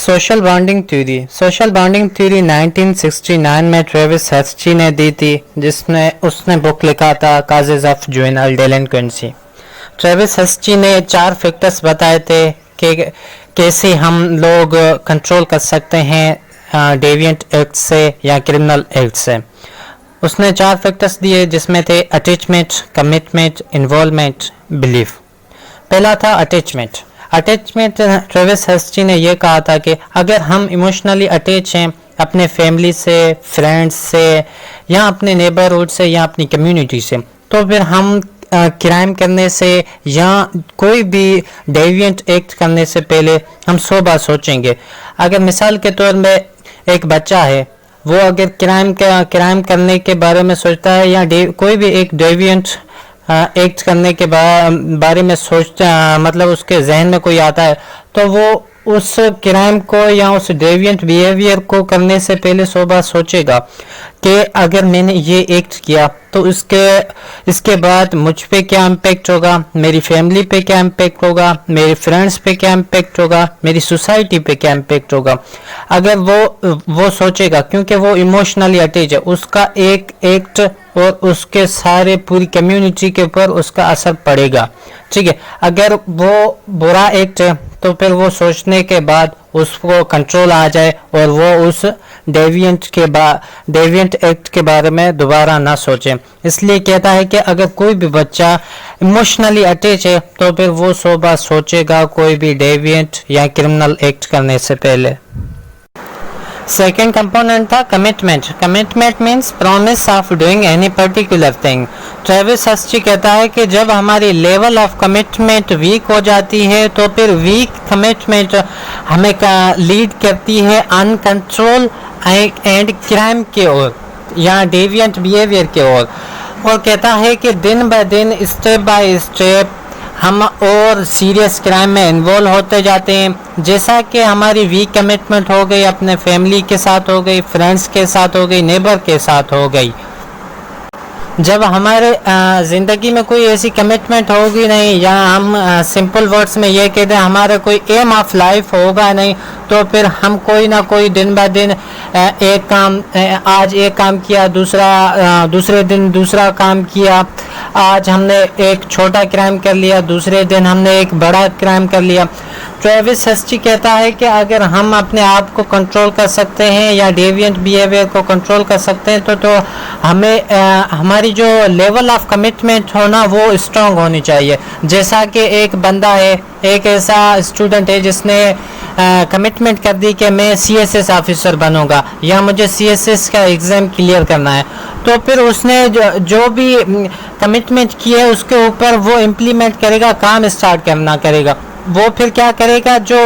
Social bonding theory 1969 में Travis हर्स्ची ने दी थी, जिसमें उसने बुक लिखा था काजेज ऑफ जुवेनाइल डेलिंक्वेंसी। ट्रेविस हर्स्ची ने 4 फैक्टर्स बताए थे कि कैसे हम लोग कंट्रोल कर सकते हैं डेविएंट एक्ट से या क्रिमिनल एक्ट से। उसने 4 फैक्टर्स दिए, जिसमें थे अटैचमेंट, कमिटमेंट, इन्वॉल्वमेंट, बिलीफ। पहला था अटैचमेंट। ट्रेविस हर्स्ची ने यह कहा था कि अगर हम इमोशनली अटैच हैं अपने फैमिली से, फ्रेंड्स से, या अपने नेबरहुड से, या अपनी कम्युनिटी से, तो फिर हम क्राइम करने से या कोई भी डेविएंट एक्ट करने से पहले हम 100 बार सोचेंगे। अगर मिसाल के तौर में एक बच्चा है, वो अगर क्राइम करने के बारे में सोचता है या कोई भी एक डेविएंट एक्ट करने के बारे में सोचता, मतलब उसके जहन में कोई आता है, तो वो उस क्राइम को या उस डेविएंट बिहेवियर को करने से पहले 100 बार सोचेगा कि अगर मैंने ये एक्ट किया तो इसके बाद मुझ पे क्या इम्पेक्ट होगा, मेरी फैमिली पे क्या इम्पेक्ट होगा, मेरे फ्रेंड्स पे क्या इम्पेक्ट होगा, मेरी सोसाइटी पे क्या इम्पेक्ट होगा। अगर वो सोचेगा, क्योंकि वो इमोशनली अटैच है, उसका एक एक्ट और उसके सारे पूरी कम्युनिटी के ऊपर उसका असर पड़ेगा। ठीक है, अगर वो बुरा एक्ट है तो फिर वो सोचने के बाद उसको कंट्रोल आ जाए और वो उस डेविएंट एक्ट के बारे में दोबारा ना सोचे। इसलिए कहता है कि अगर कोई भी बच्चा इमोशनली अटैच है तो फिर वो 100 बार सोचेगा कोई भी डेविएंट या क्रिमिनल एक्ट करने से पहले। सेकेंड कंपोनेंट था commitment means promise of doing any particular thing. Travis Hirschi कहता है कि जब हमारी लेवल ऑफ कमिटमेंट वीक हो जाती है तो फिर वीक कमिटमेंट हमें लीड करती है अनकंट्रोल एंड क्राइम की ओर या डेविएंट बिहेवियर की ओर। और कहता है कि दिन ब दिन, स्टेप बाय स्टेप हम और सीरियस क्राइम में इन्वॉल्व होते जाते हैं। जैसा कि हमारी वीक कमिटमेंट हो गई, अपने फैमिली के साथ हो गई, फ्रेंड्स के साथ हो गई, नेबर के साथ हो गई। जब हमारे ज़िंदगी में कोई ऐसी कमिटमेंट होगी नहीं, या हम सिंपल वर्ड्स में ये कहते हैं हमारा कोई एम ऑफ लाइफ होगा नहीं, तो फिर हम कोई ना कोई दिन ब दिन आज एक काम किया, दूसरे दिन दूसरा काम किया। आज हमने एक छोटा क्राइम कर लिया, दूसरे दिन हमने एक बड़ा क्राइम कर लिया। ट्रेविस हर्स्ची कहता है कि अगर हम अपने आप को कंट्रोल कर सकते हैं या डेविएंट बिहेवियर को कंट्रोल कर सकते हैं तो हमें हमारी जो लेवल ऑफ कमिटमेंट होना वो स्ट्रांग होनी चाहिए। जैसा कि एक बंदा है, एक ऐसा स्टूडेंट है जिसने कमिटमेंट कर दी कि मैं CSS ऑफिसर बनूंगा या मुझे CSS का एग्ज़ाम क्लियर करना है, तो फिर उसने जो भी कमिटमेंट की है उसके ऊपर वो इम्प्लीमेंट करेगा, काम स्टार्ट करना करेगा। वो फिर क्या करेगा, जो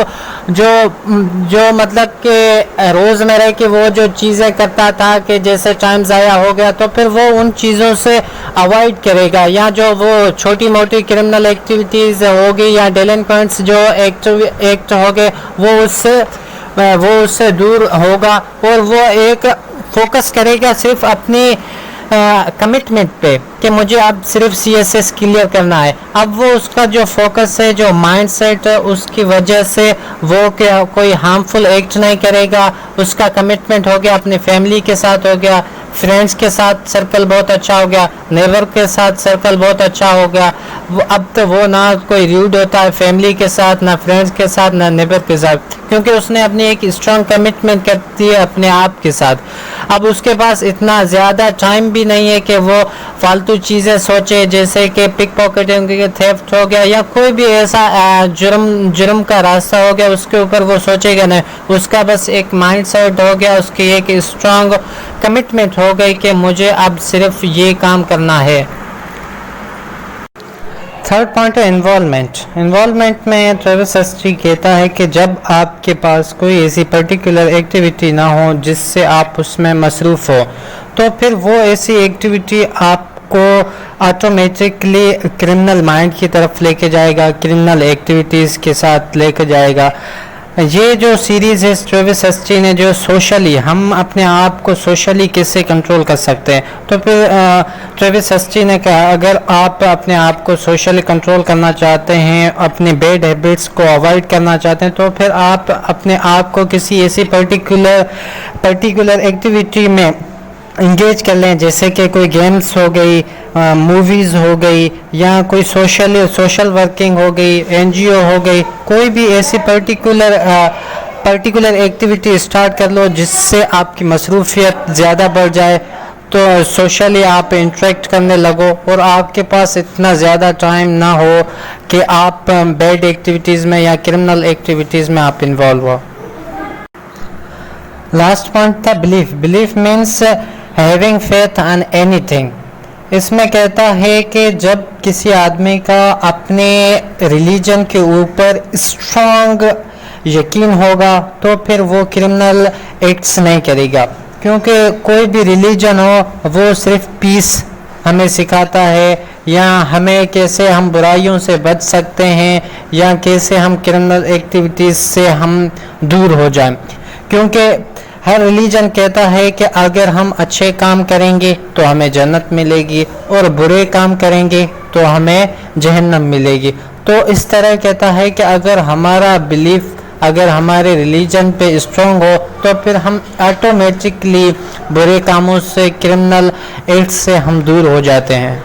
मतलब कि रोज़मर्रा की वो जो चीज़ें करता था कि जैसे टाइम ज़ाया हो गया, तो फिर वो उन चीज़ों से अवॉइड करेगा, या जो वो छोटी मोटी क्रिमिनल एक्टिविटीज़ होगी या डेलिंक्वेंट्स जो एक्ट हो गए वो उससे दूर होगा और वो एक फोकस करेगा सिर्फ अपनी कमिटमेंट पे कि मुझे अब सिर्फ CSS क्लियर करना है। अब वो उसका जो फोकस है, जो माइंडसेट है, उसकी वजह से वो कोई हार्मफुल एक्ट नहीं करेगा। उसका कमिटमेंट हो गया, अपनी फैमिली के साथ हो गया, फ्रेंड्स के साथ सर्कल बहुत अच्छा हो गया, नेबर के साथ सर्कल बहुत अच्छा हो गया। अब तो वो ना कोई रूड होता है फैमिली के साथ, ना फ्रेंड्स के साथ, ना नेबर के साथ, क्योंकि उसने अपनी एक स्ट्रॉन्ग कमिटमेंट करती है अपने आप के साथ। अब उसके पास इतना ज़्यादा टाइम भी नहीं है कि वो फालतू चीज़ें सोचे, जैसे कि पिक पॉकेटिंग, थेफ्ट हो गया या कोई भी ऐसा जुर्म का रास्ता हो गया, उसके ऊपर वो सोचेगा नहीं। उसका बस एक माइंड सेट हो गया, उसकी एक स्ट्रॉन्ग कमिटमेंट हो गई कि मुझे अब सिर्फ ये काम करना है। थर्ड पॉइंट है इन्वॉल्वमेंट में ट्रेविस हर्स्ची कहता है कि जब आपके पास कोई ऐसी पर्टिकुलर एक्टिविटी ना हो जिससे आप उसमें मसरूफ़ हो, तो फिर वो ऐसी एक्टिविटी आपको ऑटोमेटिकली क्रिमिनल माइंड की तरफ लेके जाएगा, क्रिमिनल एक्टिविटीज़ के साथ लेके जाएगा। یہ جو سیریز ہے ٹریوس ہسٹی نے جو سوشلی ہم اپنے آپ کو سوشلی کیسے کنٹرول کر سکتے ہیں، تو پھر ٹریوس ہسٹی نے کہا اگر آپ اپنے آپ کو سوشلی کنٹرول کرنا چاہتے ہیں، اپنے بیڈ ہیبٹس کو اوائڈ کرنا چاہتے ہیں، تو پھر آپ اپنے آپ کو کسی ایسی پرٹیکولر ایکٹیویٹی میں انگیج کر لیں، جیسے کہ کوئی گیمز ہو گئی، موویز ہو گئی، یا کوئی سوشل ورکنگ ہو گئی، این جی او ہو گئی، کوئی بھی ایسی پرٹیکولر ایکٹیویٹی اسٹارٹ کر لو جس سے آپ کی مصروفیت زیادہ بڑھ جائے، تو سوشلی آپ انٹریکٹ کرنے لگو اور آپ کے پاس اتنا زیادہ ٹائم نہ ہو کہ آپ بیڈ ایکٹیویٹیز میں یا کرمنل ایکٹیویٹیز میں آپ انوالو ہو۔ لاسٹ پوائنٹ تھا belief means having faith on anything. اس میں کہتا ہے کہ جب کسی آدمی کا اپنے ریلیجن کے اوپر اسٹرانگ یقین ہوگا تو پھر وہ کرمنل ایکٹس نہیں کرے گا، کیونکہ کوئی بھی ریلیجن ہو وہ صرف پیس ہمیں سکھاتا ہے، یا ہمیں کیسے ہم برائیوں سے بچ سکتے ہیں، یا کیسے ہم کرمنل ایکٹیویٹیز سے ہم دور ہو جائیں، کیونکہ ہر ریلیجن کہتا ہے کہ اگر ہم اچھے کام کریں گے تو ہمیں جنت ملے گی، اور برے کام کریں گے تو ہمیں جہنم ملے گی۔ تو اس طرح کہتا ہے کہ اگر ہمارا بلیف اگر ہمارے ریلیجن پہ اسٹرانگ ہو تو پھر ہم آٹومیٹکلی برے کاموں سے، کرمنل ایکٹ سے ہم دور ہو جاتے ہیں۔